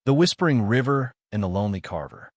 The Whispering River and the Lonely Carver.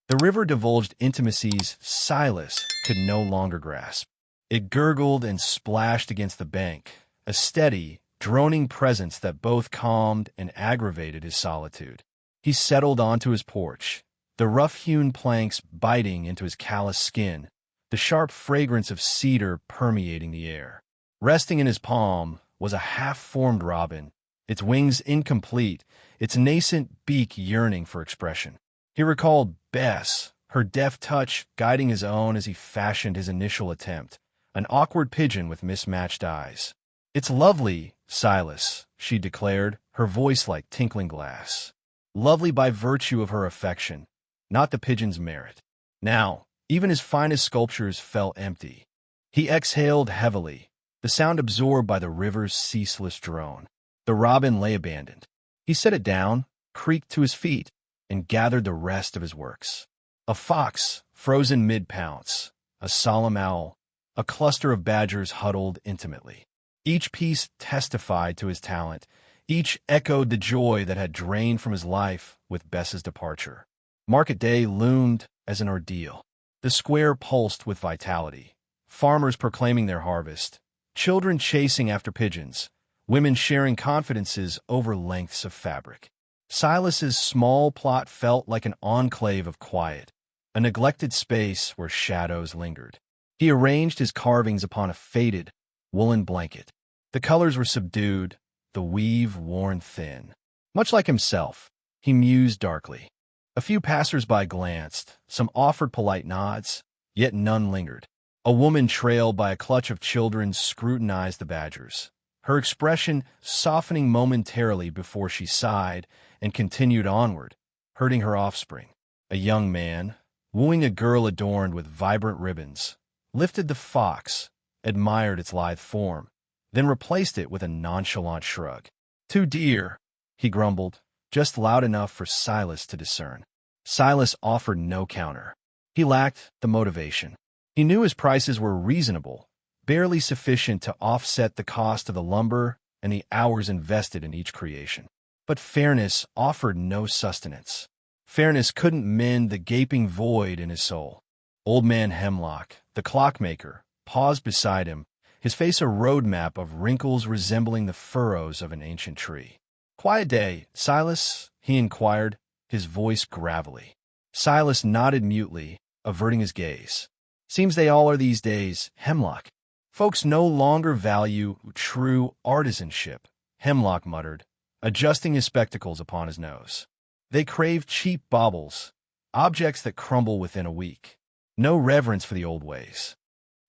The river divulged intimacies Silas could no longer grasp. It gurgled and splashed against the bank, a steady, droning presence that both calmed and aggravated his solitude. He settled onto his porch, the rough-hewn planks biting into his calloused skin, the sharp fragrance of cedar permeating the air. Resting in his palm was a half-formed robin, its wings incomplete, its nascent beak yearning for expression. He recalled Bess, her deft touch guiding his own as he fashioned his initial attempt, an awkward pigeon with mismatched eyes. "It's lovely, Silas," she declared, her voice like tinkling glass. Lovely by virtue of her affection, not the pigeon's merit. Now, even his finest sculptures fell empty. He exhaled heavily, the sound absorbed by the river's ceaseless drone. The robin lay abandoned. He set it down, creaked to his feet, and gathered the rest of his works. A fox, frozen mid-pounce, a solemn owl, a cluster of badgers huddled intimately. Each piece testified to his talent, each echoed the joy that had drained from his life with Bess's departure. Market day loomed as an ordeal. The square pulsed with vitality, farmers proclaiming their harvest, children chasing after pigeons, women sharing confidences over lengths of fabric. Silas's small plot felt like an enclave of quiet, a neglected space where shadows lingered. He arranged his carvings upon a faded, woolen blanket. The colors were subdued, the weave worn thin. Much like himself, he mused darkly. A few passers-by glanced, some offered polite nods, yet none lingered. A woman trailed by a clutch of children scrutinized the badgers, her expression softening momentarily before she sighed and continued onward, herding her offspring. A young man, wooing a girl adorned with vibrant ribbons, lifted the fox, admired its lithe form, then replaced it with a nonchalant shrug. "Too dear," he grumbled, just loud enough for Silas to discern. Silas offered no counter. He lacked the motivation. He knew his prices were reasonable, barely sufficient to offset the cost of the lumber and the hours invested in each creation. But fairness offered no sustenance. Fairness couldn't mend the gaping void in his soul. Old Man Hemlock, the clockmaker, paused beside him, his face a roadmap of wrinkles resembling the furrows of an ancient tree. "Quiet day, Silas?" he inquired, his voice gravelly. Silas nodded mutely, averting his gaze. "Seems they all are these days, Hemlock. Folks no longer value true artisanship," Hemlock muttered, adjusting his spectacles upon his nose. "They crave cheap baubles, objects that crumble within a week. No reverence for the old ways."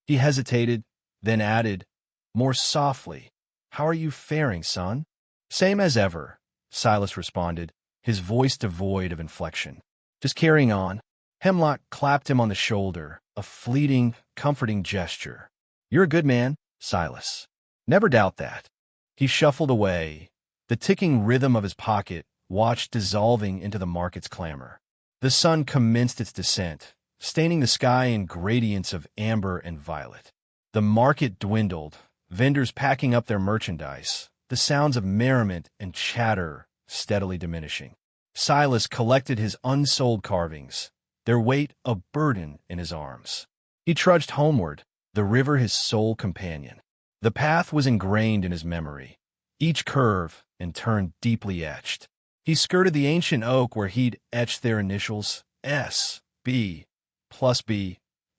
He hesitated, then added, more softly, "How are you faring, son?" "Same as ever," Silas responded, his voice devoid of inflection. "Just carrying on." Hemlock clapped him on the shoulder, a fleeting, comforting gesture. "You're a good man, Silas. Never doubt that." He shuffled away, the ticking rhythm of his pocket watch dissolving into the market's clamor. The sun commenced its descent, staining the sky in gradients of amber and violet. The market dwindled, vendors packing up their merchandise, the sounds of merriment and chatter steadily diminishing. Silas collected his unsold carvings, their weight a burden in his arms. He trudged homeward, the river his sole companion. The path was ingrained in his memory, each curve and turn deeply etched. He skirted the ancient oak where he'd etched their initials, S, B, plus B,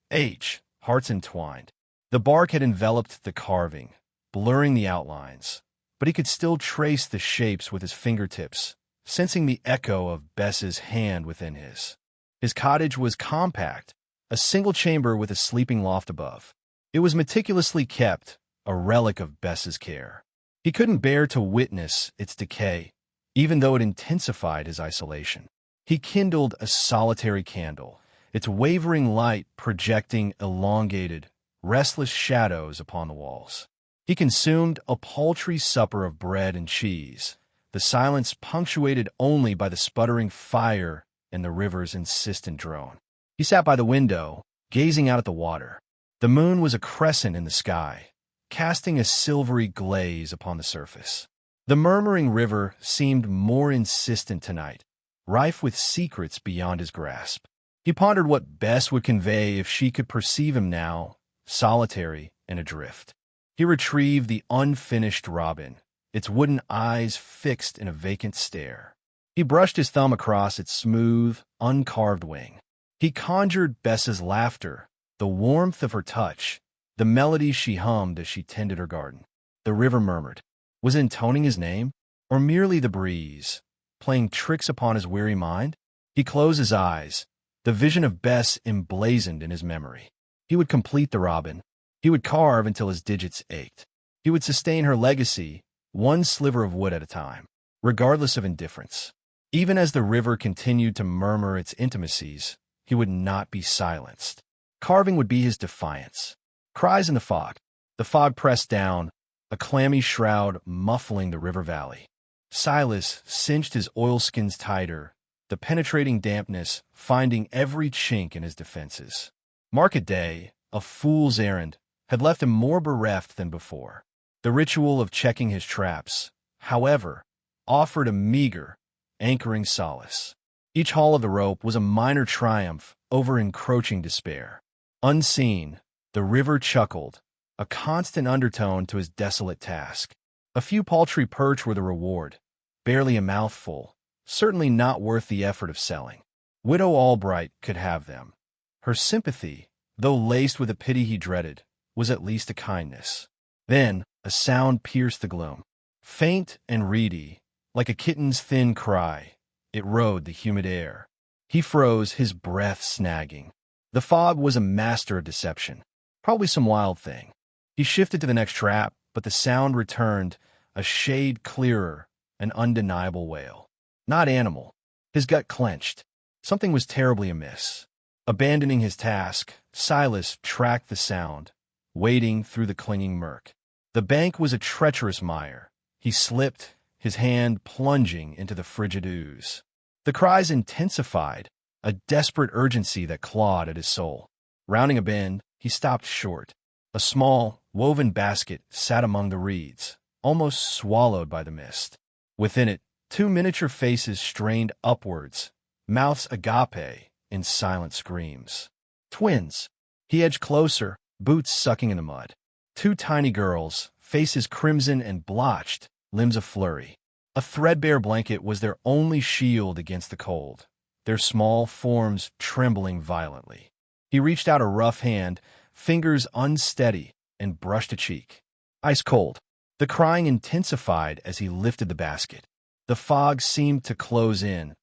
H, hearts entwined. The bark had enveloped the carving, blurring the outlines, but he could still trace the shapes with his fingertips, sensing the echo of Bess's hand within his. His cottage was compact, a single chamber with a sleeping loft above. It was meticulously kept, a relic of Bess's care. He couldn't bear to witness its decay, even though it intensified his isolation. He kindled a solitary candle, its wavering light projecting elongated, restless shadows upon the walls. He consumed a paltry supper of bread and cheese, the silence punctuated only by the sputtering fire and the river's insistent drone. He sat by the window, gazing out at the water. The moon was a crescent in the sky, casting a silvery glaze upon the surface. The murmuring river seemed more insistent tonight, rife with secrets beyond his grasp. He pondered what Bess would convey if she could perceive him now, solitary and adrift. He retrieved the unfinished robin, its wooden eyes fixed in a vacant stare. He brushed his thumb across its smooth, uncarved wing. He conjured Bess's laughter, the warmth of her touch, the melody she hummed as she tended her garden. The river murmured. Was it intoning his name, or merely the breeze, playing tricks upon his weary mind? He closed his eyes, the vision of Bess emblazoned in his memory. He would complete the robin. He would carve until his digits ached. He would sustain her legacy, one sliver of wood at a time, regardless of indifference. Even as the river continued to murmur its intimacies, he would not be silenced. Carving would be his defiance. Cries in the fog. The fog pressed down, a clammy shroud muffling the river valley. Silas cinched his oilskins tighter, the penetrating dampness finding every chink in his defenses. Market day, a fool's errand, had left him more bereft than before. The ritual of checking his traps, however, offered a meager, anchoring solace. Each haul of the rope was a minor triumph over encroaching despair. Unseen, the river chuckled, a constant undertone to his desolate task. A few paltry perch were the reward, barely a mouthful, certainly not worth the effort of selling. Widow Albright could have them. Her sympathy, though laced with a pity he dreaded, was at least a kindness. Then a sound pierced the gloom. Faint and reedy, like a kitten's thin cry, it rode the humid air. He froze, his breath snagging. The fog was a master of deception. Probably some wild thing. He shifted to the next trap, but the sound returned, a shade clearer, an undeniable wail. Not animal. His gut clenched. Something was terribly amiss. Abandoning his task, Silas tracked the sound, wading through the clinging murk. The bank was a treacherous mire. He slipped, his hand plunging into the frigid ooze. The cries intensified, a desperate urgency that clawed at his soul. Rounding a bend, he stopped short. A small, woven basket sat among the reeds, almost swallowed by the mist. Within it, two miniature faces strained upwards, mouths agape in silent screams. Twins. He edged closer, boots sucking in the mud. Two tiny girls, faces crimson and blotched, limbs aflurry. A threadbare blanket was their only shield against the cold, their small forms trembling violently. He reached out a rough hand, fingers unsteady, and brushed a cheek. Ice cold. The crying intensified as he lifted the basket. The fog seemed to close in,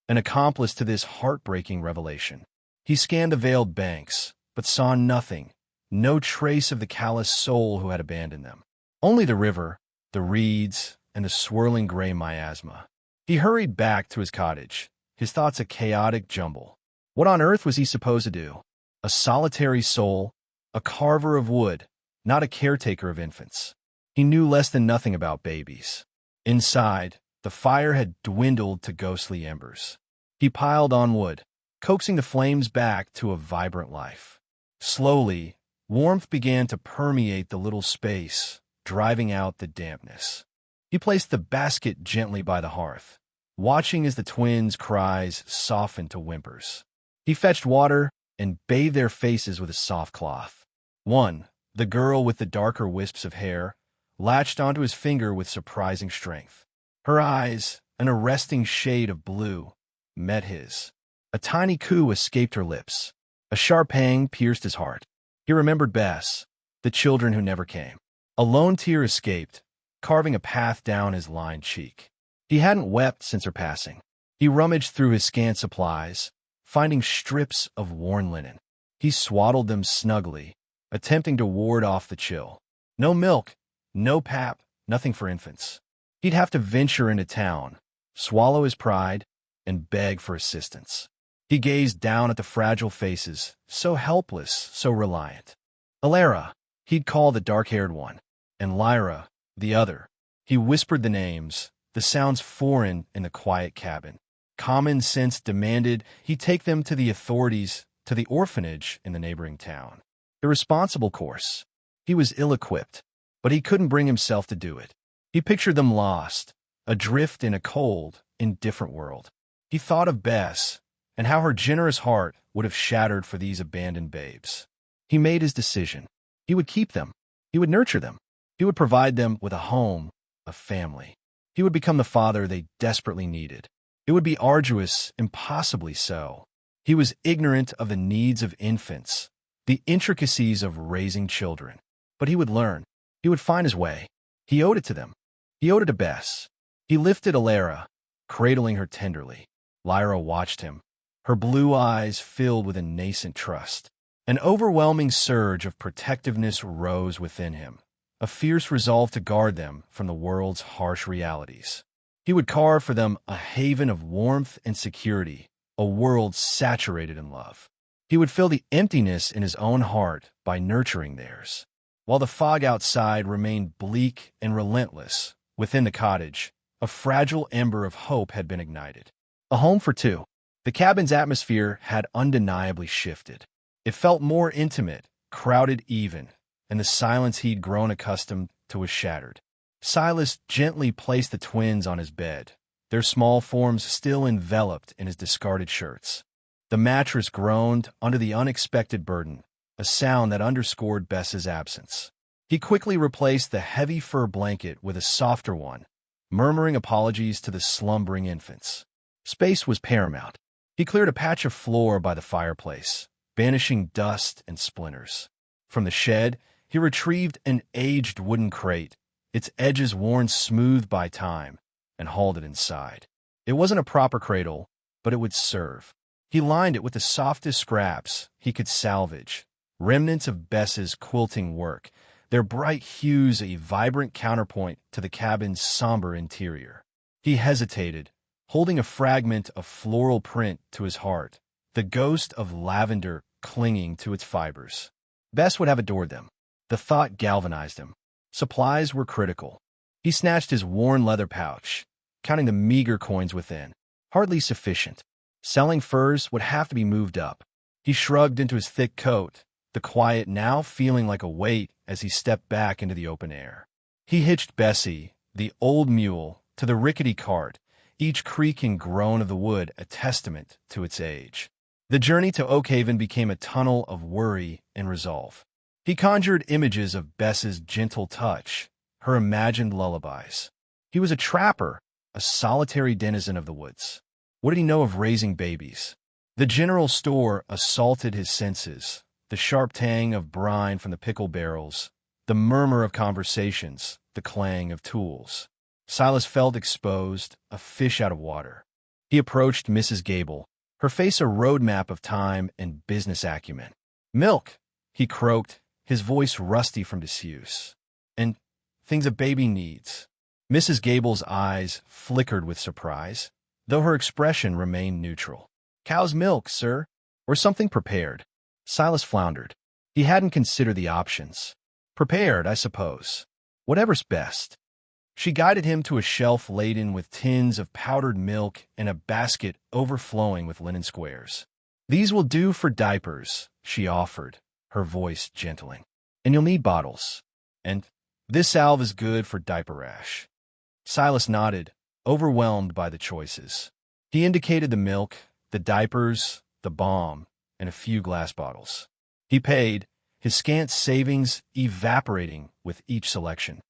an accomplice to this heartbreaking revelation. He scanned the veiled banks, but saw nothing, no trace of the callous soul who had abandoned them. Only the river, the reeds, and the swirling gray miasma. He hurried back to his cottage, his thoughts a chaotic jumble. What on earth was he supposed to do? A solitary soul, a carver of wood, not a caretaker of infants. He knew less than nothing about babies. Inside, the fire had dwindled to ghostly embers. He piled on wood, coaxing the flames back to a vibrant life. Slowly, warmth began to permeate the little space, driving out the dampness. He placed the basket gently by the hearth, watching as the twins' cries softened to whimpers. He fetched water and bathed their faces with a soft cloth. One, the girl with the darker wisps of hair, latched onto his finger with surprising strength. Her eyes, an arresting shade of blue, met his. A tiny coo escaped her lips. A sharp pang pierced his heart. He remembered Bess, the children who never came. A lone tear escaped, carving a path down his lined cheek. He hadn't wept since her passing. He rummaged through his scant supplies, finding strips of worn linen. He swaddled them snugly, attempting to ward off the chill. No milk, no pap, nothing for infants. He'd have to venture into town, swallow his pride, and beg for assistance. He gazed down at the fragile faces, so helpless, so reliant. Alara, he'd call the dark-haired one, and Lyra, the other. He whispered the names, the sounds foreign in the quiet cabin. Common sense demanded he take them to the authorities, to the orphanage in the neighboring town. The responsible course. He was ill-equipped, but he couldn't bring himself to do it. He pictured them lost, adrift in a cold, indifferent world. He thought of Bess and how her generous heart would have shattered for these abandoned babes. He made his decision. He would keep them. He would nurture them. He would provide them with a home, a family. He would become the father they desperately needed. It would be arduous, impossibly so. He was ignorant of the needs of infants, the intricacies of raising children. But he would learn. He would find his way. He owed it to them. He owed it to Bess. He lifted Alara, cradling her tenderly. Lyra watched him, her blue eyes filled with a nascent trust. An overwhelming surge of protectiveness rose within him, a fierce resolve to guard them from the world's harsh realities. He would carve for them a haven of warmth and security, a world saturated in love. He would fill the emptiness in his own heart by nurturing theirs. While the fog outside remained bleak and relentless, within the cottage, a fragile ember of hope had been ignited. A home for two. The cabin's atmosphere had undeniably shifted. It felt more intimate, crowded even, and the silence he'd grown accustomed to was shattered. Silas gently placed the twins on his bed, their small forms still enveloped in his discarded shirts. The mattress groaned under the unexpected burden, a sound that underscored Bess's absence. He quickly replaced the heavy fur blanket with a softer one, murmuring apologies to the slumbering infants. Space was paramount. He cleared a patch of floor by the fireplace, banishing dust and splinters. From the shed, he retrieved an aged wooden crate, its edges worn smooth by time, and hauled it inside. It wasn't a proper cradle, but it would serve. He lined it with the softest scraps he could salvage, remnants of Bess's quilting work, their bright hues a vibrant counterpoint to the cabin's somber interior. He hesitated, holding a fragment of floral print to his heart, the ghost of lavender clinging to its fibers. Bess would have adored them. The thought galvanized him. Supplies were critical. He snatched his worn leather pouch, counting the meager coins within. Hardly sufficient. Selling furs would have to be moved up. He shrugged into his thick coat, the quiet now feeling like a weight as he stepped back into the open air. He hitched Bessie, the old mule, to the rickety cart, each creak and groan of the wood a testament to its age. The journey to Oakhaven became a tunnel of worry and resolve. He conjured images of Bess's gentle touch, her imagined lullabies. He was a trapper, a solitary denizen of the woods. What did he know of raising babies? The general store assaulted his senses, the sharp tang of brine from the pickle barrels, the murmur of conversations, the clang of tools. Silas felt exposed, a fish out of water. He approached Mrs. Gable, her face a roadmap of time and business acumen. "Milk," he croaked, his voice rusty from disuse. "And things a baby needs." Mrs. Gable's eyes flickered with surprise, though her expression remained neutral. "Cow's milk, sir, or something prepared." Silas floundered. He hadn't considered the options. "Prepared, I suppose. Whatever's best." She guided him to a shelf laden with tins of powdered milk and a basket overflowing with linen squares. "These will do for diapers," she offered, her voice gentling. "And you'll need bottles. And this salve is good for diaper rash." Silas nodded, overwhelmed by the choices. He indicated the milk, the diapers, the balm, and a few glass bottles. He paid, his scant savings evaporating with each selection.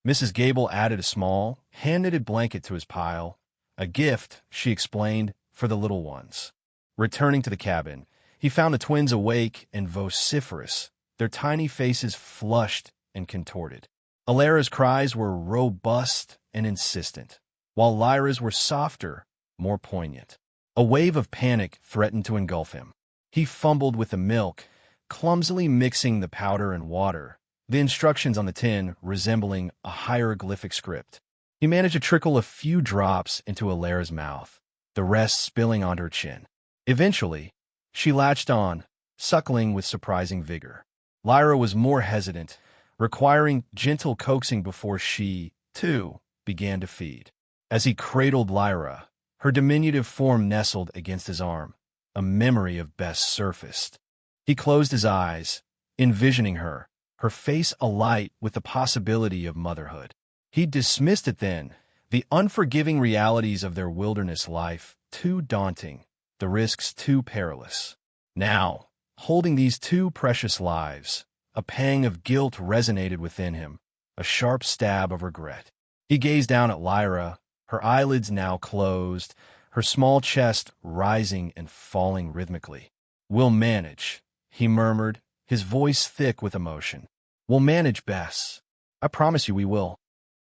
Mrs. Gable added a small, hand-knitted blanket to his pile, a gift, she explained, for the little ones. Returning to the cabin, he found the twins awake and vociferous, their tiny faces flushed and contorted. Alara's cries were robust and insistent, while Lyra's were softer, more poignant. A wave of panic threatened to engulf him. He fumbled with the milk, clumsily mixing the powder and water, the instructions on the tin resembling a hieroglyphic script. He managed to trickle a few drops into Alara's mouth, the rest spilling onto her chin. Eventually, she latched on, suckling with surprising vigor. Lyra was more hesitant, requiring gentle coaxing before she, too, began to feed. As he cradled Lyra, her diminutive form nestled against his arm, a memory of Bess surfaced. He closed his eyes, envisioning her, her face alight with the possibility of motherhood. He dismissed it then, the unforgiving realities of their wilderness life, too daunting, the risks too perilous. Now, holding these two precious lives, a pang of guilt resonated within him, a sharp stab of regret. He gazed down at Lyra, her eyelids now closed, her small chest rising and falling rhythmically. "We'll manage," he murmured, his voice thick with emotion. "We'll manage, Bess. I promise you we will."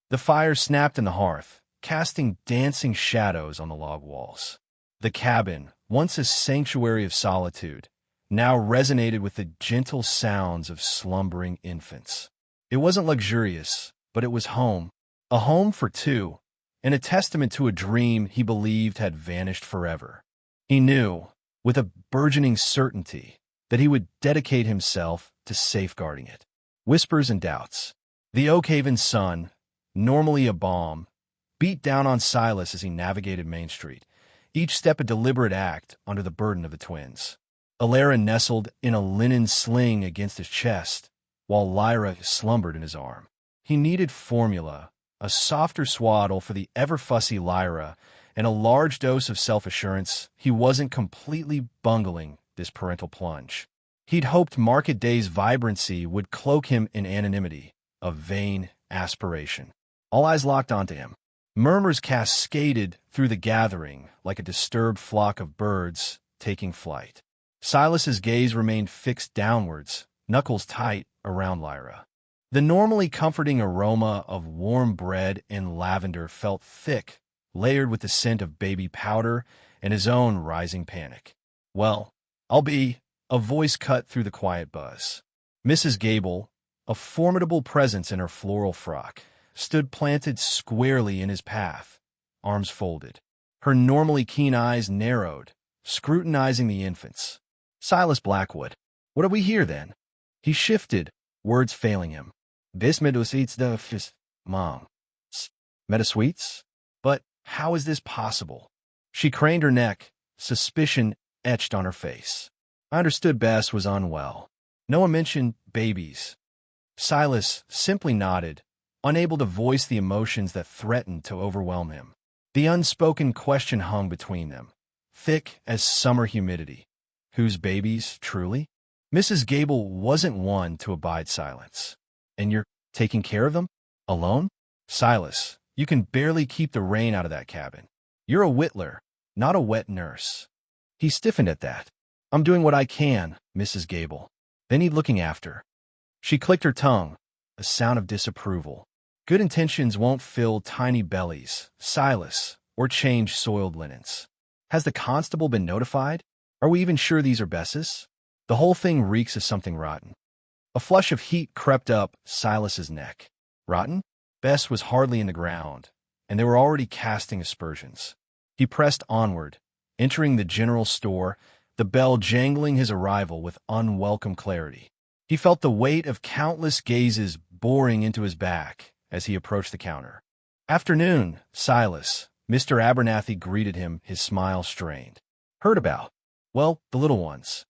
The fire snapped in the hearth, casting dancing shadows on the log walls. The cabin, once a sanctuary of solitude, now resonated with the gentle sounds of slumbering infants. It wasn't luxurious, but it was home. A home for two, and a testament to a dream he believed had vanished forever. He knew, with a burgeoning certainty, that he would dedicate himself to safeguarding it. Whispers and doubts. The Oakhaven sun, normally a balm, beat down on Silas as he navigated Main Street, each step a deliberate act under the burden of the twins. Alara nestled in a linen sling against his chest, while Lyra slumbered in his arm. He needed formula, a softer swaddle for the ever-fussy Lyra, and a large dose of self-assurance he wasn't completely bungling this parental plunge. He'd hoped Market Day's vibrancy would cloak him in anonymity, a vain aspiration. All eyes locked onto him. Murmurs cascaded through the gathering like a disturbed flock of birds taking flight. Silas's gaze remained fixed downwards, knuckles tight around Lyra. The normally comforting aroma of warm bread and lavender felt thick, layered with the scent of baby powder and his own rising panic. "Well, I'll be," a voice cut through the quiet buzz. Mrs. Gable, a formidable presence in her floral frock, stood planted squarely in his path, arms folded. Her normally keen eyes narrowed, scrutinizing the infants. "Silas Blackwood, what are we here then?" He shifted, words failing him. "This meadows eats the fish, Mom." "Meadowsweets? But how is this possible?" She craned her neck, suspicion etched on her face. "I understood Bess was unwell. No one mentioned babies." Silas simply nodded, unable to voice the emotions that threatened to overwhelm him. The unspoken question hung between them, thick as summer humidity. Whose babies, truly? Mrs. Gable wasn't one to abide silence. "And you're taking care of them? Alone?" "Silas, you can barely keep the rain out of that cabin. You're a whittler, not a wet nurse." He stiffened at that. "I'm doing what I can, Mrs. Gable. They need looking after." She clicked her tongue, a sound of disapproval. Good intentions won't fill tiny bellies, Silas, or change soiled linens. "Has the constable been notified? Are we even sure these are Bess's? The whole thing reeks of something rotten." A flush of heat crept up Silas's neck. Rotten? Bess was hardly in the ground, and they were already casting aspersions. He pressed onward, entering the general store, the bell jangling his arrival with unwelcome clarity. He felt the weight of countless gazes boring into his back as he approached the counter. "Afternoon, Silas," Mr. Abernathy greeted him, his smile strained. "Heard about? Well, the little ones."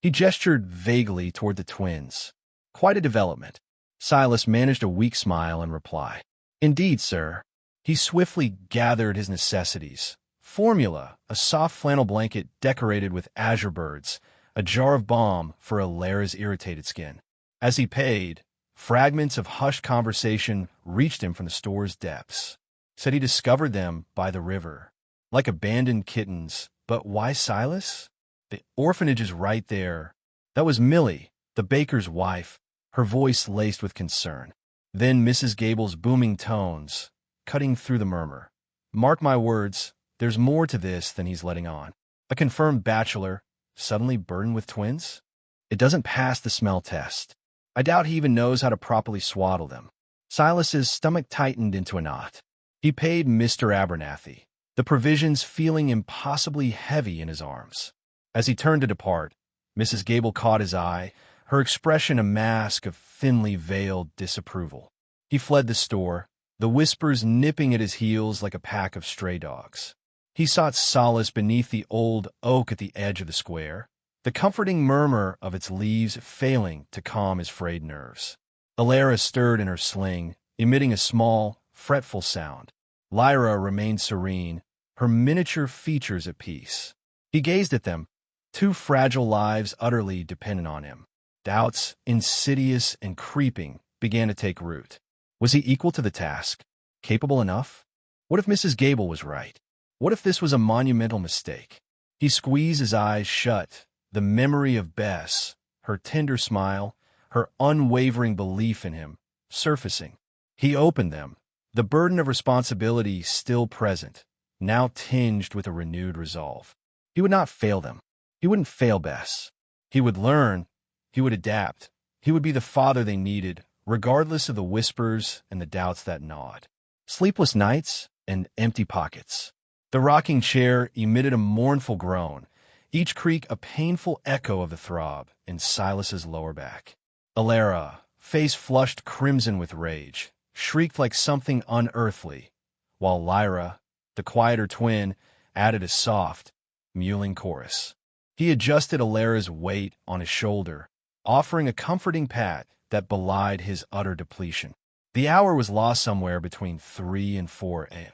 He gestured vaguely toward the twins. "Quite a development." Silas managed a weak smile and reply. "Indeed, sir." He swiftly gathered his necessities. Formula, a soft flannel blanket decorated with azure birds, a jar of balm for Alara's irritated skin. As he paid, fragments of hushed conversation reached him from the store's depths. Said he discovered them by the river, like abandoned kittens. But why Silas? The orphanage is right there. That was Millie, the baker's wife, her voice laced with concern. Then Mrs. Gable's booming tones, cutting through the murmur. "Mark my words, there's more to this than he's letting on. A confirmed bachelor, suddenly burdened with twins? It doesn't pass the smell test. I doubt he even knows how to properly swaddle them." Silas's stomach tightened into a knot. He paid Mr. Abernathy, the provisions feeling impossibly heavy in his arms. As he turned to depart, Mrs. Gable caught his eye, her expression a mask of thinly veiled disapproval. He fled the store, the whispers nipping at his heels like a pack of stray dogs. He sought solace beneath the old oak at the edge of the square, the comforting murmur of its leaves failing to calm his frayed nerves. Alara stirred in her sling, emitting a small, fretful sound. Lyra remained serene, her miniature features at peace. He gazed at them, two fragile lives utterly dependent on him. Doubts, insidious and creeping, began to take root. Was he equal to the task? Capable enough? What if Mrs. Gable was right? What if this was a monumental mistake? He squeezed his eyes shut, the memory of Bess, her tender smile, her unwavering belief in him, surfacing. He opened them, the burden of responsibility still present, now tinged with a renewed resolve. He would not fail them. He wouldn't fail Bess. He would learn. He would adapt. He would be the father they needed, regardless of the whispers and the doubts that gnawed. Sleepless nights and empty pockets. The rocking chair emitted a mournful groan, each creak a painful echo of the throb in Silas's lower back. Alara, face flushed crimson with rage, shrieked like something unearthly, while Lyra, the quieter twin, added a soft, mewling chorus. He adjusted Alara's weight on his shoulder, offering a comforting pat that belied his utter depletion. The hour was lost somewhere between 3 and 4 a.m.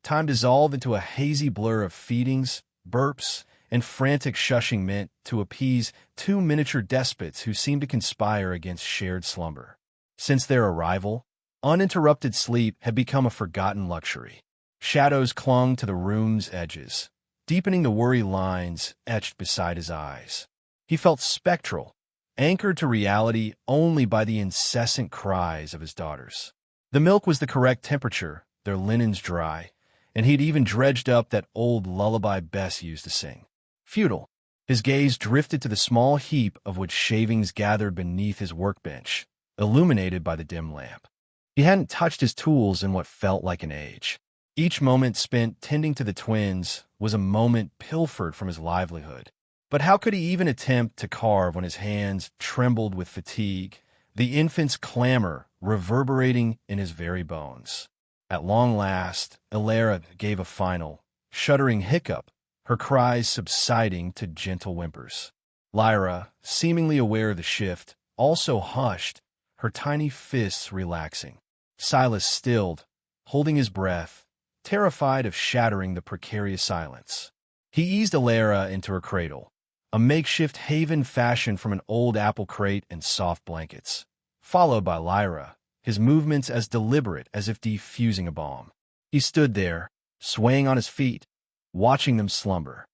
Time dissolved into a hazy blur of feedings, burps, and frantic shushing meant to appease two miniature despots who seemed to conspire against shared slumber. Since their arrival, uninterrupted sleep had become a forgotten luxury. Shadows clung to the room's edges, deepening the worry lines etched beside his eyes. He felt spectral, anchored to reality only by the incessant cries of his daughters. The milk was the correct temperature, their linens dry, and he'd even dredged up that old lullaby Bess used to sing. Futile. His gaze drifted to the small heap of which shavings gathered beneath his workbench, illuminated by the dim lamp. He hadn't touched his tools in what felt like an age. Each moment spent tending to the twins was a moment pilfered from his livelihood. But how could he even attempt to carve when his hands trembled with fatigue, the infant's clamor reverberating in his very bones? At long last, Alara gave a final, shuddering hiccup, her cries subsiding to gentle whimpers. Lyra, seemingly aware of the shift, also hushed, her tiny fists relaxing. Silas stilled, holding his breath, terrified of shattering the precarious silence. He eased Alara into her cradle, a makeshift haven fashioned from an old apple crate and soft blankets, followed by Lyra, his movements as deliberate as if defusing a bomb. He stood there, swaying on his feet, watching them slumber.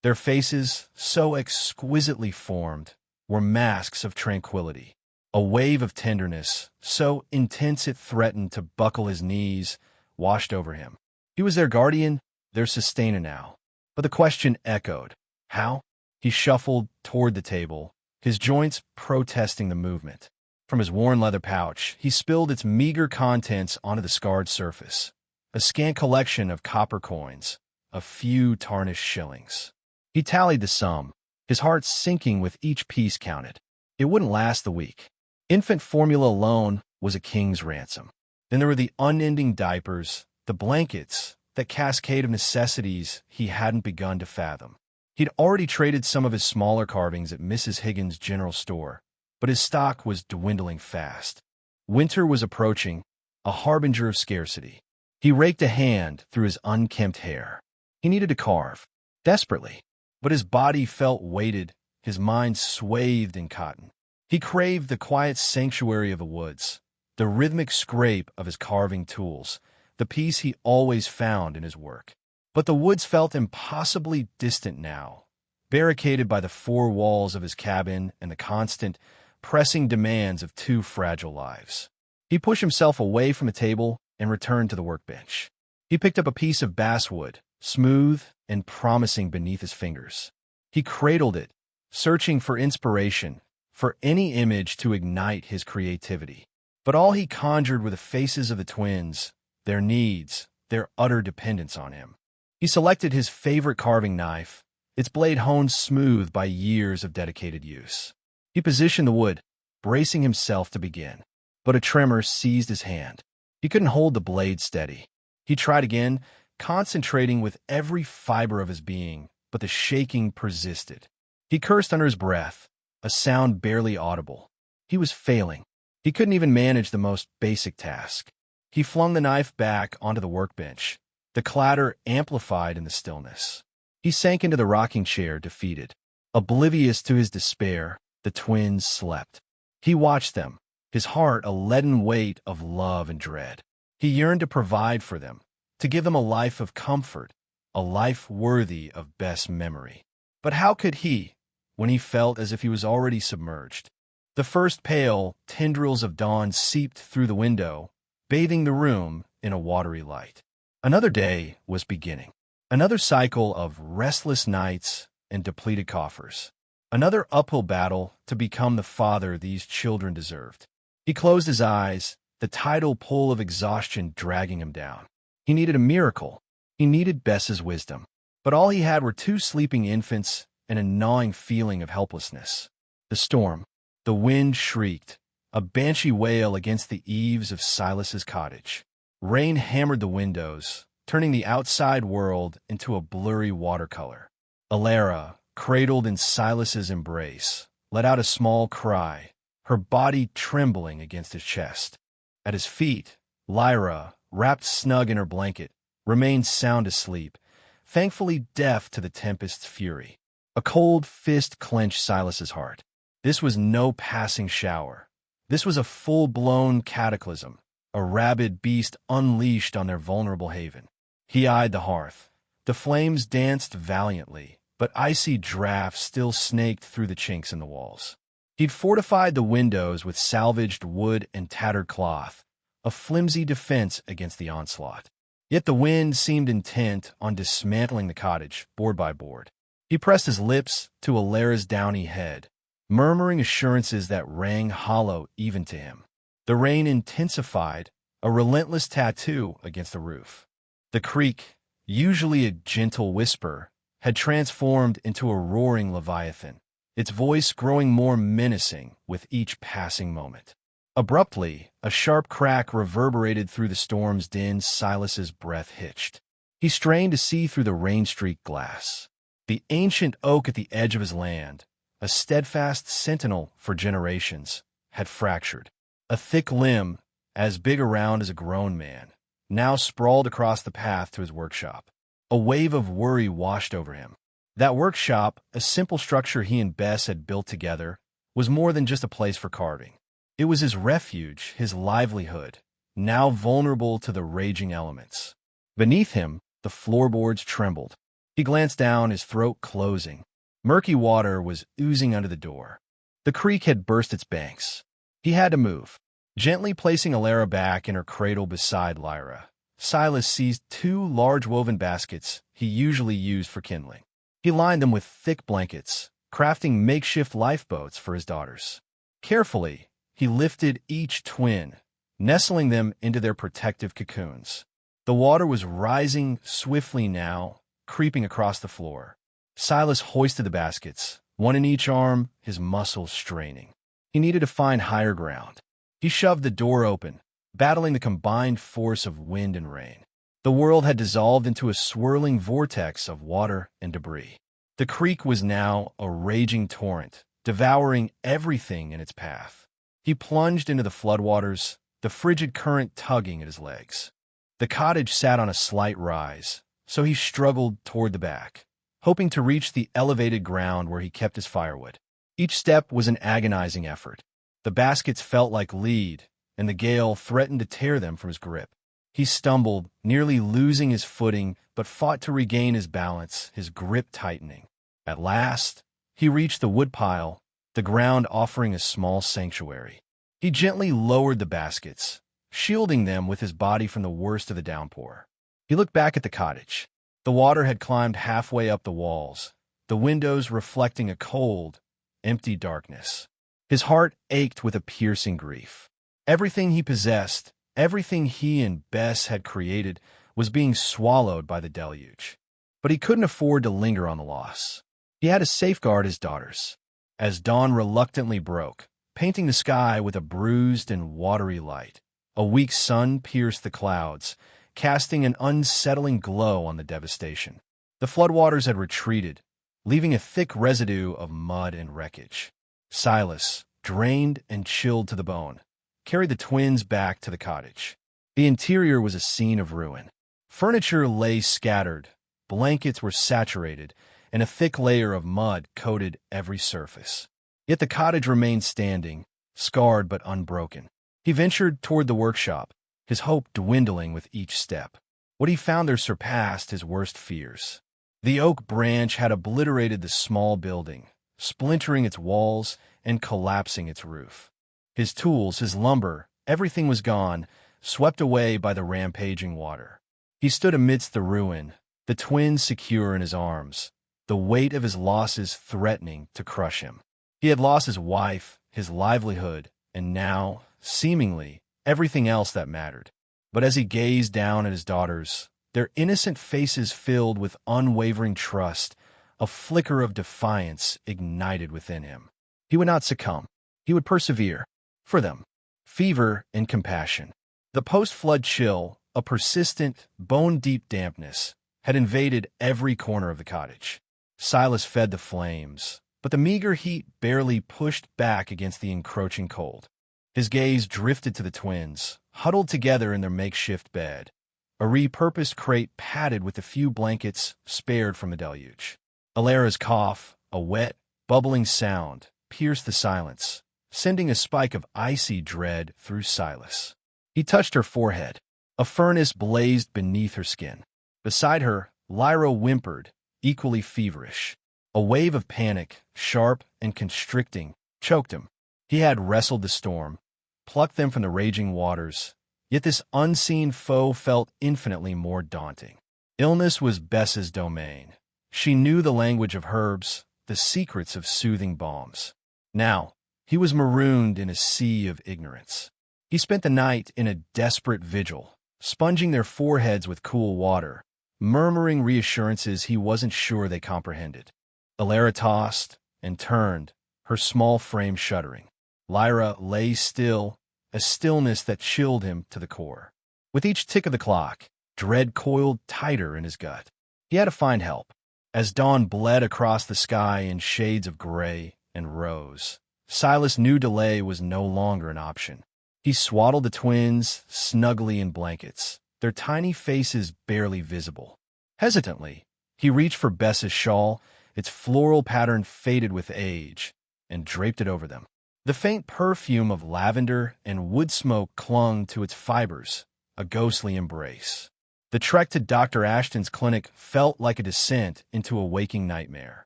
Their faces, so exquisitely formed, were masks of tranquility. A wave of tenderness, so intense it threatened to buckle his knees, washed over him. He was their guardian, their sustainer now. But the question echoed. How? He shuffled toward the table, his joints protesting the movement. From his worn leather pouch, he spilled its meager contents onto the scarred surface. A scant collection of copper coins, a few tarnished shillings. He tallied the sum, his heart sinking with each piece counted. It wouldn't last the week. Infant formula alone was a king's ransom. Then there were the unending diapers, the blankets, that cascade of necessities he hadn't begun to fathom. He'd already traded some of his smaller carvings at Mrs. Higgins' general store, but his stock was dwindling fast. Winter was approaching, a harbinger of scarcity. He raked a hand through his unkempt hair. He needed to carve, desperately, but his body felt weighted, his mind swathed in cotton. He craved the quiet sanctuary of the woods, the rhythmic scrape of his carving tools, the peace he always found in his work. But the woods felt impossibly distant now, barricaded by the four walls of his cabin and the constant, pressing demands of two fragile lives. He pushed himself away from the table and returned to the workbench. He picked up a piece of basswood, smooth and promising beneath his fingers. He cradled it, searching for inspiration, for any image to ignite his creativity. But all he conjured were the faces of the twins, their needs, their utter dependence on him. He selected his favorite carving knife, its blade honed smooth by years of dedicated use. He positioned the wood, bracing himself to begin. But a tremor seized his hand. He couldn't hold the blade steady. He tried again, concentrating with every fiber of his being, but the shaking persisted. He cursed under his breath, a sound barely audible. He was failing. He couldn't even manage the most basic task. He flung the knife back onto the workbench, the clatter amplified in the stillness. He sank into the rocking chair, defeated. Oblivious to his despair, the twins slept. He watched them, his heart a leaden weight of love and dread. He yearned to provide for them, to give them a life of comfort, a life worthy of best memory. But how could he, when he felt as if he was already submerged? The first pale tendrils of dawn seeped through the window, bathing the room in a watery light. Another day was beginning. Another cycle of restless nights and depleted coffers. Another uphill battle to become the father these children deserved. He closed his eyes, the tidal pull of exhaustion dragging him down. He needed a miracle. He needed Bess's wisdom. But all he had were two sleeping infants and a gnawing feeling of helplessness. The storm. The wind shrieked, a banshee wail against the eaves of Silas's cottage. Rain hammered the windows, turning the outside world into a blurry watercolor. Alara, cradled in Silas's embrace, let out a small cry, her body trembling against his chest. At his feet, Lyra, wrapped snug in her blanket, remained sound asleep, thankfully deaf to the tempest's fury. A cold fist clenched Silas's heart. This was no passing shower. This was a full-blown cataclysm, a rabid beast unleashed on their vulnerable haven. He eyed the hearth. The flames danced valiantly, but icy drafts still snaked through the chinks in the walls. He'd fortified the windows with salvaged wood and tattered cloth, a flimsy defense against the onslaught. Yet the wind seemed intent on dismantling the cottage, board by board. He pressed his lips to Alara's downy head, murmuring assurances that rang hollow even to him. The rain intensified, a relentless tattoo against the roof. The creak, usually a gentle whisper, had transformed into a roaring leviathan, its voice growing more menacing with each passing moment. Abruptly, a sharp crack reverberated through the storm's din. Silas's breath hitched. He strained to see through the rain-streaked glass. The ancient oak at the edge of his land, a steadfast sentinel for generations, had fractured. A thick limb, as big around as a grown man, now sprawled across the path to his workshop. A wave of worry washed over him. That workshop, a simple structure he and Bess had built together, was more than just a place for carving. It was his refuge, his livelihood, now vulnerable to the raging elements. Beneath him, the floorboards trembled. He glanced down, his throat closing. Murky water was oozing under the door. The creek had burst its banks. He had to move. Gently placing Alara back in her cradle beside Lyra, Silas seized two large woven baskets he usually used for kindling. He lined them with thick blankets, crafting makeshift lifeboats for his daughters. Carefully, he lifted each twin, nestling them into their protective cocoons. The water was rising swiftly now, creeping across the floor. Silas hoisted the baskets, one in each arm, his muscles straining. He needed to find higher ground. He shoved the door open, battling the combined force of wind and rain. The world had dissolved into a swirling vortex of water and debris. The creek was now a raging torrent, devouring everything in its path. He plunged into the floodwaters, the frigid current tugging at his legs. The cottage sat on a slight rise, so he struggled toward the back, hoping to reach the elevated ground where he kept his firewood. Each step was an agonizing effort. The baskets felt like lead, and the gale threatened to tear them from his grip. He stumbled, nearly losing his footing, but fought to regain his balance, his grip tightening. At last, he reached the woodpile, the ground offering a small sanctuary. He gently lowered the baskets, shielding them with his body from the worst of the downpour. He looked back at the cottage. The water had climbed halfway up the walls, the windows reflecting a cold, empty darkness. His heart ached with a piercing grief. Everything he possessed, everything he and Bess had created, was being swallowed by the deluge. But he couldn't afford to linger on the loss. He had to safeguard his daughters. As dawn reluctantly broke, painting the sky with a bruised and watery light, a weak sun pierced the clouds, casting an unsettling glow on the devastation. The floodwaters had retreated, leaving a thick residue of mud and wreckage. Silas, drained and chilled to the bone, carried the twins back to the cottage. The interior was a scene of ruin. Furniture lay scattered, blankets were saturated, and a thick layer of mud coated every surface. Yet the cottage remained standing, scarred but unbroken. He ventured toward the workshop, his hope dwindling with each step. What he found there surpassed his worst fears. The oak branch had obliterated the small building, splintering its walls and collapsing its roof. His tools, his lumber, everything was gone, swept away by the rampaging water. He stood amidst the ruin, the twins secure in his arms, the weight of his losses threatening to crush him. He had lost his wife, his livelihood, and now, seemingly, everything else that mattered. But as he gazed down at his daughters, their innocent faces filled with unwavering trust, a flicker of defiance ignited within him. He would not succumb. He would persevere. For them. Fever and compassion. The post-flood chill, a persistent, bone-deep dampness, had invaded every corner of the cottage. Silas fed the flames, but the meager heat barely pushed back against the encroaching cold. His gaze drifted to the twins, huddled together in their makeshift bed, a repurposed crate padded with the few blankets spared from the deluge. Alara's cough, a wet, bubbling sound, pierced the silence, sending a spike of icy dread through Silas. He touched her forehead. A furnace blazed beneath her skin. Beside her, Lyra whimpered, equally feverish. A wave of panic, sharp and constricting, choked him. He had wrestled the storm, plucked them from the raging waters, yet this unseen foe felt infinitely more daunting. Illness was Bess's domain. She knew the language of herbs, the secrets of soothing balms. Now, he was marooned in a sea of ignorance. He spent the night in a desperate vigil, sponging their foreheads with cool water, murmuring reassurances he wasn't sure they comprehended. Alara tossed and turned, her small frame shuddering. Lyra lay still, a stillness that chilled him to the core. With each tick of the clock, dread coiled tighter in his gut. He had to find help. As dawn bled across the sky in shades of gray and rose, Silas knew delay was no longer an option. He swaddled the twins snugly in blankets, their tiny faces barely visible. Hesitantly, he reached for Bess's shawl, its floral pattern faded with age, and draped it over them. The faint perfume of lavender and wood smoke clung to its fibers, a ghostly embrace. The trek to Dr. Ashton's clinic felt like a descent into a waking nightmare.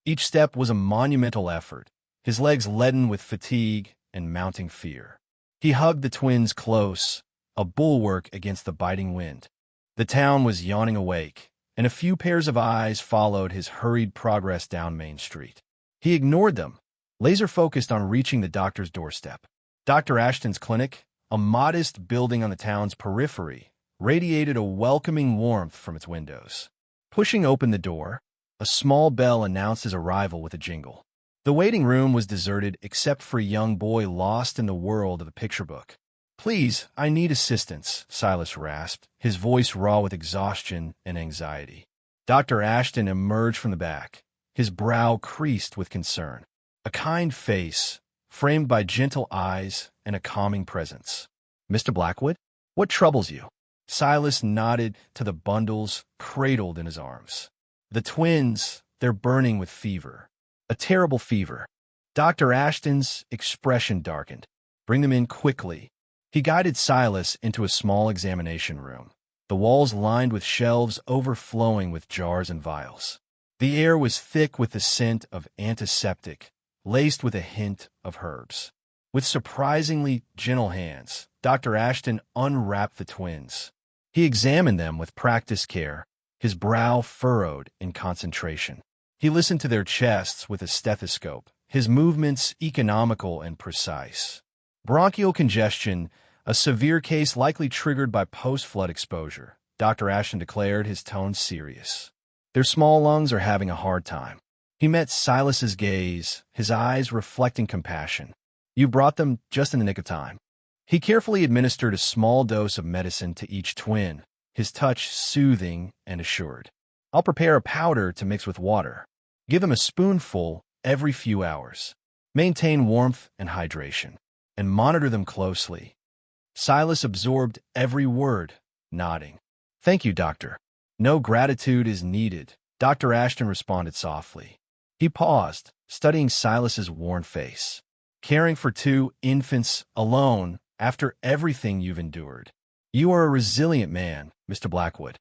Each step was a monumental effort, his legs leaden with fatigue and mounting fear. He hugged the twins close, a bulwark against the biting wind. The town was yawning awake, and a few pairs of eyes followed his hurried progress down Main Street. He ignored them, laser-focused on reaching the doctor's doorstep. Dr. Ashton's clinic, a modest building on the town's periphery, radiated a welcoming warmth from its windows. Pushing open the door, a small bell announced his arrival with a jingle. The waiting room was deserted except for a young boy lost in the world of a picture book. "Please, I need assistance," Silas rasped, his voice raw with exhaustion and anxiety. Dr. Ashton emerged from the back, his brow creased with concern. A kind face, framed by gentle eyes and a calming presence. "Mr. Blackwood, what troubles you?" Silas nodded to the bundles cradled in his arms. The twins, they're burning with fever. A terrible fever. Dr. Ashton's expression darkened. "Bring them in quickly." He guided Silas into a small examination room, the walls lined with shelves overflowing with jars and vials. The air was thick with the scent of antiseptic, laced with a hint of herbs. With surprisingly gentle hands, Dr. Ashton unwrapped the twins. He examined them with practiced care, his brow furrowed in concentration. He listened to their chests with a stethoscope, his movements economical and precise. Bronchial congestion, a severe case likely triggered by post-flood exposure, Dr. Ashton declared, his tone serious. "Their small lungs are having a hard time." He met Silas's gaze, his eyes reflecting compassion. "You brought them just in the nick of time." He carefully administered a small dose of medicine to each twin, his touch soothing and assured. "I'll prepare a powder to mix with water. Give them a spoonful every few hours. Maintain warmth and hydration, and monitor them closely." Silas absorbed every word, nodding. Thank you, Doctor. No gratitude is needed, Dr. Ashton responded softly. He paused, studying Silas's worn face. Caring for two infants alone after everything you've endured. You are a resilient man, Mr. Blackwood.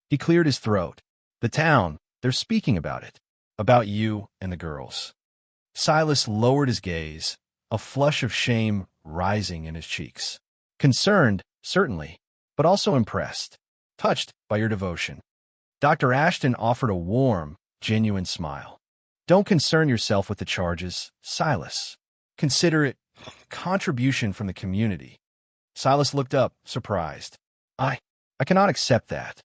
He cleared his throat. The town, they're speaking about it. About you and the girls. Silas lowered his gaze, a flush of shame rising in his cheeks. Concerned, certainly, but also impressed, touched by your devotion. Dr. Ashton offered a warm, genuine smile. Don't concern yourself with the charges, Silas. Consider it contribution from the community. Silas looked up, surprised. I cannot accept that.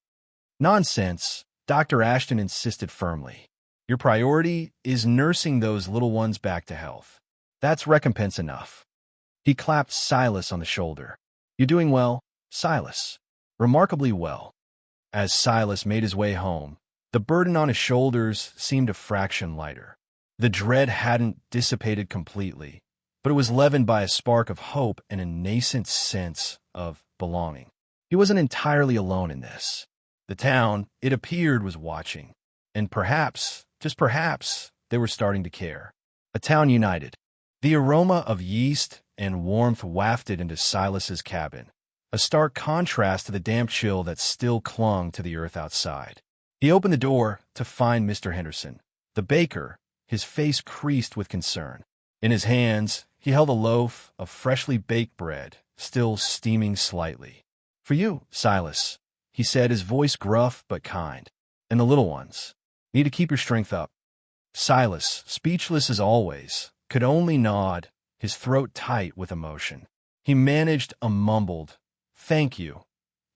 Nonsense, Dr. Ashton insisted firmly. Your priority is nursing those little ones back to health. That's recompense enough. He clapped Silas on the shoulder. You're doing well, Silas. Remarkably well. As Silas made his way home, the burden on his shoulders seemed a fraction lighter. The dread hadn't dissipated completely, but it was leavened by a spark of hope and a nascent sense of belonging. He wasn't entirely alone in this. The town, it appeared, was watching. And perhaps, just perhaps, they were starting to care. A town united. The aroma of yeast and warmth wafted into Silas's cabin, a stark contrast to the damp chill that still clung to the earth outside. He opened the door to find Mr. Henderson, the baker, his face creased with concern. In his hands, he held a loaf of freshly baked bread, still steaming slightly. For you, Silas, he said, his voice gruff but kind. And the little ones. Need to keep your strength up. Silas, speechless as always, could only nod, his throat tight with emotion. He managed a mumbled, "Thank you,"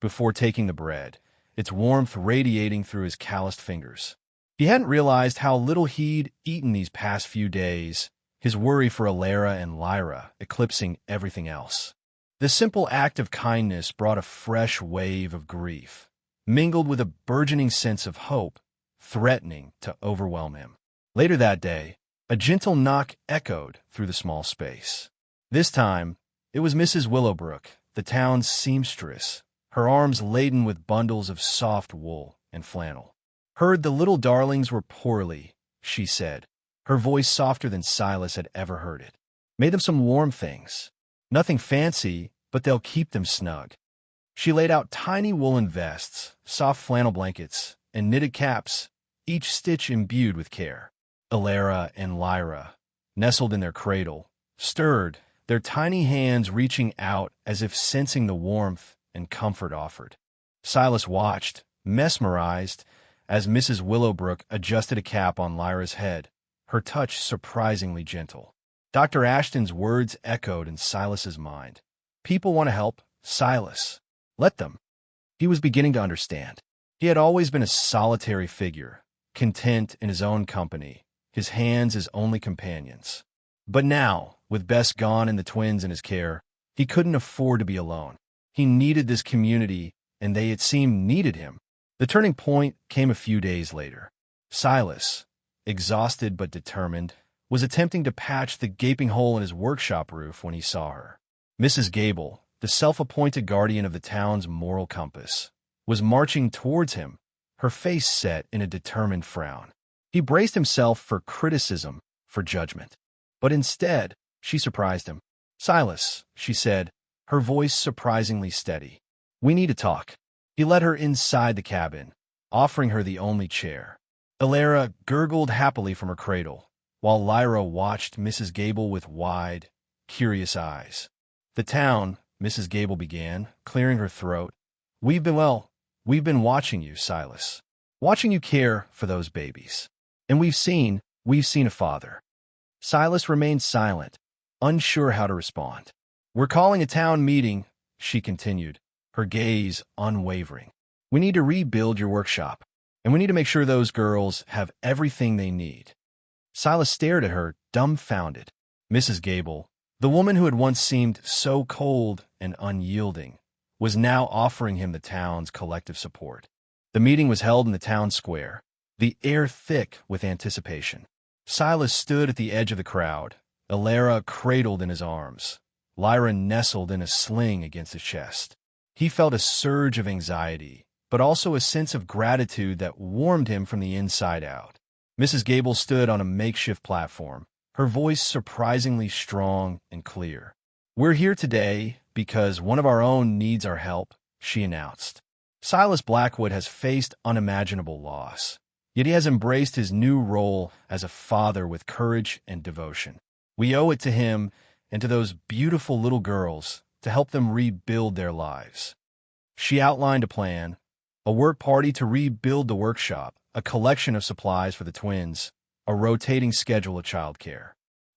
before taking the bread, its warmth radiating through his calloused fingers. He hadn't realized how little he'd eaten these past few days, his worry for Alara and Lyra eclipsing everything else. The simple act of kindness brought a fresh wave of grief, mingled with a burgeoning sense of hope, threatening to overwhelm him. Later that day, a gentle knock echoed through the small space. This time, it was Mrs. Willowbrook, the town's seamstress, her arms laden with bundles of soft wool and flannel. Heard the little darlings were poorly, she said, her voice softer than Silas had ever heard it. Made them some warm things. Nothing fancy, but they'll keep them snug. She laid out tiny woolen vests, soft flannel blankets, and knitted caps, each stitch imbued with care. Alara and Lyra, nestled in their cradle, stirred, their tiny hands reaching out as if sensing the warmth and comfort offered. Silas watched, mesmerized, as Mrs. Willowbrook adjusted a cap on Lyra's head, her touch surprisingly gentle. Dr. Ashton's words echoed in Silas's mind. People want to help, Silas. Let them. He was beginning to understand. He had always been a solitary figure, content in his own company, his hands his only companions. But now, with Bess gone and the twins in his care, he couldn't afford to be alone. He needed this community, and they, it seemed, needed him. The turning point came a few days later. Silas, exhausted but determined, was attempting to patch the gaping hole in his workshop roof when he saw her. Mrs. Gable, the self-appointed guardian of the town's moral compass, was marching towards him, her face set in a determined frown. He braced himself for criticism, for judgment. But instead, she surprised him. Silas, she said, her voice surprisingly steady. We need to talk. He led her inside the cabin, offering her the only chair. Alara gurgled happily from her cradle, while Lyra watched Mrs. Gable with wide, curious eyes. The town, Mrs. Gable began, clearing her throat. We've been watching you, Silas. Watching you care for those babies. And we've seen a father. Silas remained silent, unsure how to respond. We're calling a town meeting, she continued, her gaze unwavering. We need to rebuild your workshop, and we need to make sure those girls have everything they need. Silas stared at her, dumbfounded. Mrs. Gable, the woman who had once seemed so cold and unyielding, was now offering him the town's collective support. The meeting was held in the town square, the air thick with anticipation. Silas stood at the edge of the crowd, Alara cradled in his arms, Lyra nestled in a sling against his chest. He felt a surge of anxiety, but also a sense of gratitude that warmed him from the inside out. Mrs. Gable stood on a makeshift platform, her voice surprisingly strong and clear. "We're here today because one of our own needs our help," she announced. Silas Blackwood has faced unimaginable loss, yet he has embraced his new role as a father with courage and devotion. We owe it to him and to those beautiful little girls to help them rebuild their lives. She outlined a plan: a work party to rebuild the workshop, a collection of supplies for the twins, a rotating schedule of childcare.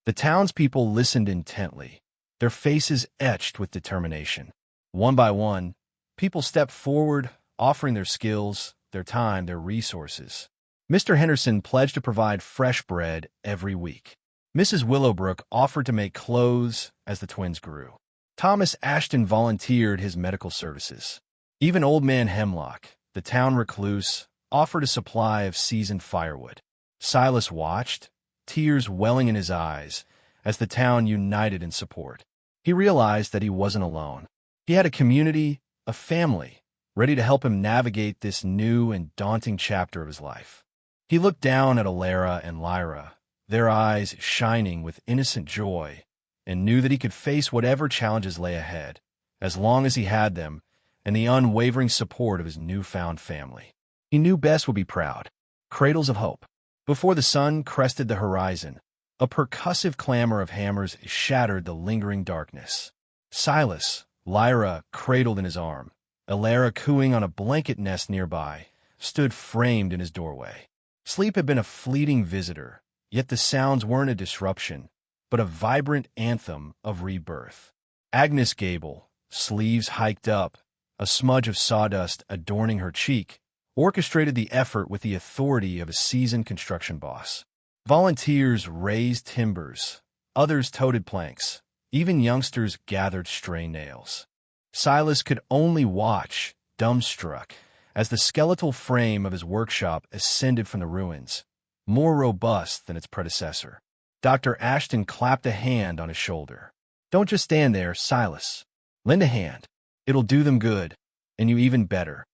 The townspeople listened intently, their faces etched with determination. One by one, people stepped forward, offering their skills, their time, their resources. Mr. Henderson pledged to provide fresh bread every week. Mrs. Willowbrook offered to make clothes as the twins grew. Thomas Ashton volunteered his medical services. Even Old Man Hemlock, the town recluse, offered a supply of seasoned firewood. Silas watched, tears welling in his eyes, as the town united in support. He realized that he wasn't alone. He had a community, a family, ready to help him navigate this new and daunting chapter of his life. He looked down at Alara and Lyra, their eyes shining with innocent joy, and knew that he could face whatever challenges lay ahead, as long as he had them and the unwavering support of his newfound family. He knew Bess would be proud. Cradles of hope. Before the sun crested the horizon, a percussive clamor of hammers shattered the lingering darkness. Silas, Lyra cradled in his arm, Alara cooing on a blanket nest nearby, stood framed in his doorway. Sleep had been a fleeting visitor, yet the sounds weren't a disruption, but a vibrant anthem of rebirth. Agnes Gable, sleeves hiked up, a smudge of sawdust adorning her cheek, orchestrated the effort with the authority of a seasoned construction boss. Volunteers raised timbers, others toted planks, even youngsters gathered stray nails. Silas could only watch, dumbstruck, as the skeletal frame of his workshop ascended from the ruins, more robust than its predecessor. Dr. Ashton clapped a hand on his shoulder. "Don't just stand there, Silas. Lend a hand. It'll do them good, and you even better."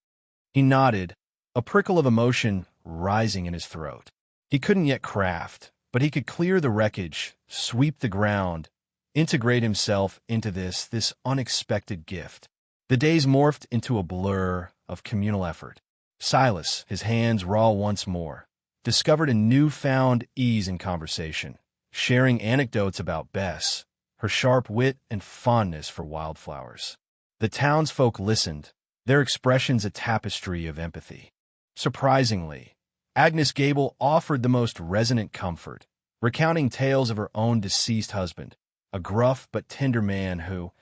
He nodded, a prickle of emotion rising in his throat. He couldn't yet craft, but he could clear the wreckage, sweep the ground, integrate himself into this unexpected gift. The days morphed into a blur of communal effort. Silas, his hands raw once more, discovered a newfound ease in conversation, sharing anecdotes about Bess, her sharp wit and fondness for wildflowers. The townsfolk listened, their expressions a tapestry of empathy. Surprisingly, Agnes Gable offered the most resonant comfort, recounting tales of her own deceased husband, a gruff but tender man who,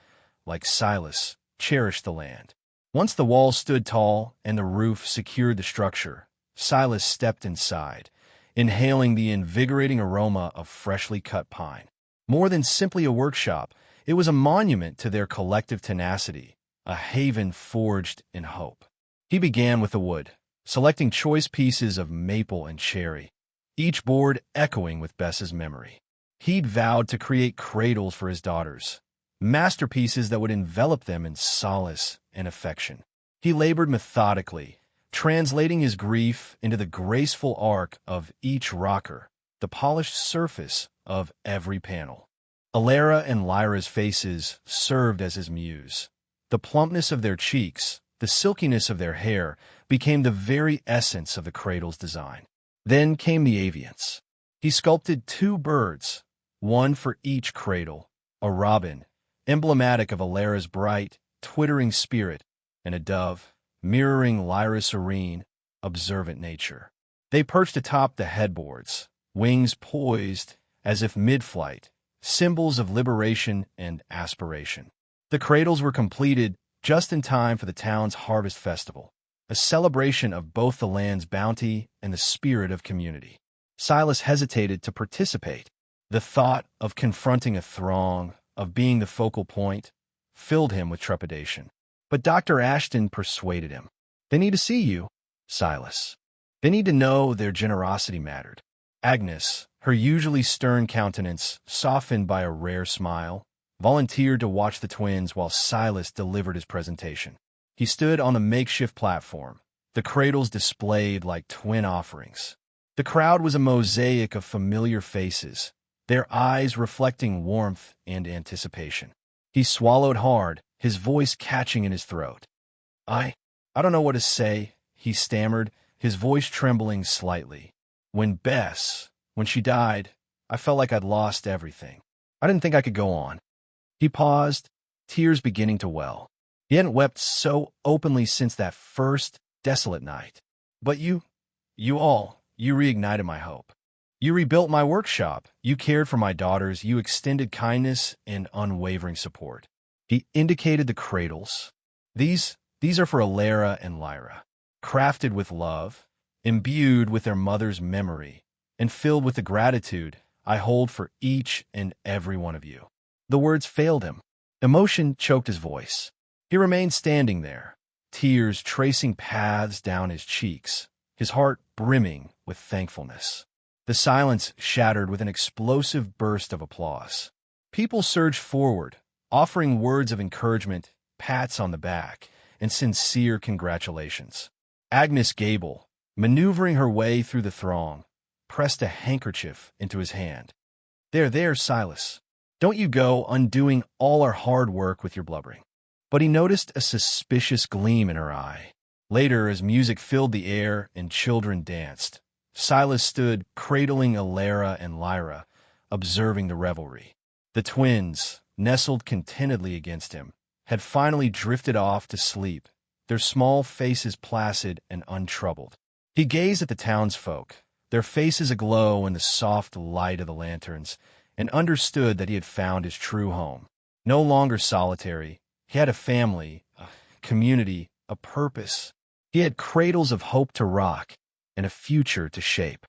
like Silas, cherished the land. Once the walls stood tall and the roof secured the structure, Silas stepped inside, inhaling the invigorating aroma of freshly cut pine. More than simply a workshop, it was a monument to their collective tenacity, a haven forged in hope. He began with the wood, selecting choice pieces of maple and cherry, each board echoing with Bess's memory. He'd vowed to create cradles for his daughters, masterpieces that would envelop them in solace and affection. He labored methodically, translating his grief into the graceful arc of each rocker, the polished surface of every panel. Alara and Lyra's faces served as his muse. The plumpness of their cheeks, the silkiness of their hair, became the very essence of the cradle's design. Then came the avians. He sculpted 2 birds, one for each cradle, a robin, emblematic of Alara's bright, twittering spirit, and a dove, mirroring Lyra's serene, observant nature. They perched atop the headboards, wings poised as if mid-flight, symbols of liberation and aspiration. The cradles were completed just in time for the town's harvest festival, a celebration of both the land's bounty and the spirit of community. Silas hesitated to participate. The thought of confronting a throng, of being the focal point, filled him with trepidation. But Dr. Ashton persuaded him. "They need to see you, Silas. They need to know their generosity mattered." Agnes, her usually stern countenance softened by a rare smile, volunteered to watch the twins while Silas delivered his presentation. He stood on a makeshift platform, the cradles displayed like twin offerings. The crowd was a mosaic of familiar faces, their eyes reflecting warmth and anticipation. He swallowed hard, his voice catching in his throat. I don't know what to say, he stammered, his voice trembling slightly. When she died, I felt like I'd lost everything. I didn't think I could go on. He paused, tears beginning to well. He hadn't wept so openly since that first desolate night. But you reignited my hope. You rebuilt my workshop. You cared for my daughters. You extended kindness and unwavering support. He indicated the cradles. These are for Alara and Lyra, crafted with love, imbued with their mother's memory, and filled with the gratitude I hold for each and every one of you. The words failed him. Emotion choked his voice. He remained standing there, tears tracing paths down his cheeks, his heart brimming with thankfulness. The silence shattered with an explosive burst of applause. People surged forward, offering words of encouragement, pats on the back, and sincere congratulations. Agnes Gable, maneuvering her way through the throng, pressed a handkerchief into his hand. There, Silas. Don't you go undoing all our hard work with your blubbering. But he noticed a suspicious gleam in her eye. Later, as music filled the air and children danced, Silas stood cradling Alara and Lyra, observing the revelry. The twins, nestled contentedly against him, had finally drifted off to sleep, their small faces placid and untroubled. He gazed at the townsfolk, their faces aglow in the soft light of the lanterns, and understood that he had found his true home. No longer solitary, he had a family, a community, a purpose. He had cradles of hope to rock and a future to shape.